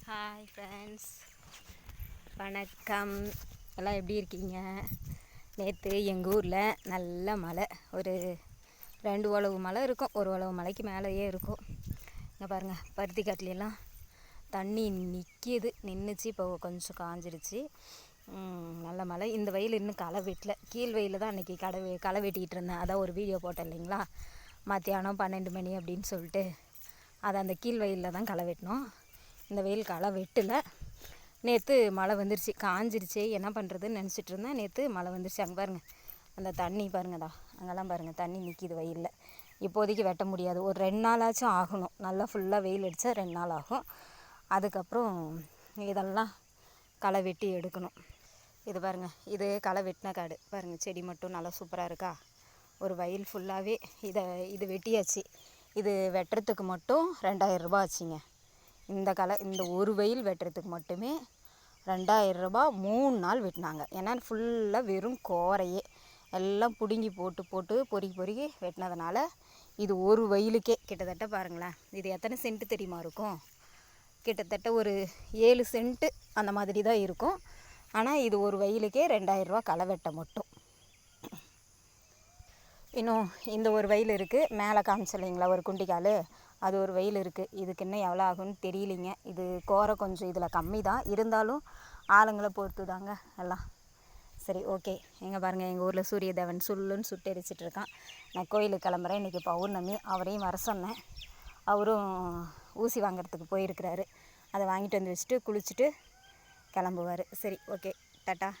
Hi friends, வணக்கம். எல்லாம் எப்படி இருக்கீங்க? நேற்று எங்கள் ஊரில் நல்ல மழை. ஒரு 2 உழவு மழை இருக்கும், ஒரு உழவு மலைக்கு மேலேயே இருக்கும். இங்கே பாருங்கள், பருத்தி காட்டிலெல்லாம் தண்ணி நின்றுச்சு. இப்போ கொஞ்சம் காஞ்சிருச்சு. நல்ல மழை. இந்த வெயில் இன்னும் களை வெட்டல. கீழ் வெயில் தான் அன்றைக்கி களை வெட்டிகிட்டு இருந்தேன். அதான் ஒரு வீடியோ போட்டேன் இல்லைங்களா, மத்தியானம் 12 மணி அப்படின்னு சொல்லிட்டு. அதை அந்த கீழ் வெயிலில் தான் களை வெட்டினோம். இந்த வெயில் களை வெட்டலை. நேற்று மழை வந்துருச்சு, காஞ்சிருச்சு. என்ன பண்ணுறதுன்னு நினச்சிட்டு இருந்தேன். நேற்று மழை வந்துருச்சு. அங்கே பாருங்கள், அந்த தண்ணி பாருங்கடா, அங்கெல்லாம் பாருங்கள் தண்ணி நிற்கிது வெயிலில். இப்போதைக்கு வெட்ட முடியாது, ஒரு 2 நாளாச்சும் ஆகணும். நல்லா ஃபுல்லாக வெயில் அடித்தா 2 நாள் ஆகும். அதுக்கப்புறம் இதெல்லாம் களை வெட்டி எடுக்கணும். இது பாருங்கள், இது களை வெட்டின காடு பாருங்கள். செடி மட்டும் நல்லா சூப்பராக இருக்கா. ஒரு வயல் ஃபுல்லாகவே இது வெட்டியாச்சு. இது வெட்டுறதுக்கு மட்டும் 2000 ரூபா ஆச்சுங்க. இந்த ஒரு வெயில் வெட்டுறதுக்கு மட்டுமே 2000 ரூபா. 3 நாள் வெட்டினாங்க. ஏன்னா ஃபுல்லாக வெறும் கோரையே எல்லாம் பிடுங்கி போட்டு பொறுக்கி வெட்டினதுனால இது ஒரு வெயிலுக்கே கிட்டத்தட்ட பாருங்களேன். இது எத்தனை சென்ட்டு தெரியுமா இருக்கும்? கிட்டத்தட்ட ஒரு 7 சென்ட்டு அந்த மாதிரி தான் இருக்கும். ஆனால் இது ஒரு வெயிலுக்கே 2000 ரூபா களை வெட்ட மட்டும். இன்னும் இந்த ஒரு வெயில் இருக்குது. மேலே காமிச்சில்லைங்களா ஒரு குண்டிக்கால், அது ஒரு வெயில் இருக்குது. இதுக்கு இன்னும் எவ்வளோ ஆகும்னு தெரியலிங்க. இது கோரை கொஞ்சம் இதில் கம்மி தான், இருந்தாலும் ஆளுங்களை பொறுத்து தாங்க எல்லாம். சரி, ஓகே. எங்கே பாருங்கள், எங்கள் ஊரில் சூரிய தேவன் சுள்ளுன்னு சுட்டு எரிச்சிட்ருக்கான். நான் கோயிலுக்கு கிளம்புறேன். இன்றைக்கி பௌர்ணமி. அவரையும் வர சொன்னேன். அவரும் ஊசி வாங்கிறதுக்கு போயிருக்கிறாரு. அதை வாங்கிட்டு வந்து வச்சுட்டு குளிச்சுட்டு கிளம்புவார். சரி, ஓகே, டாட்டா.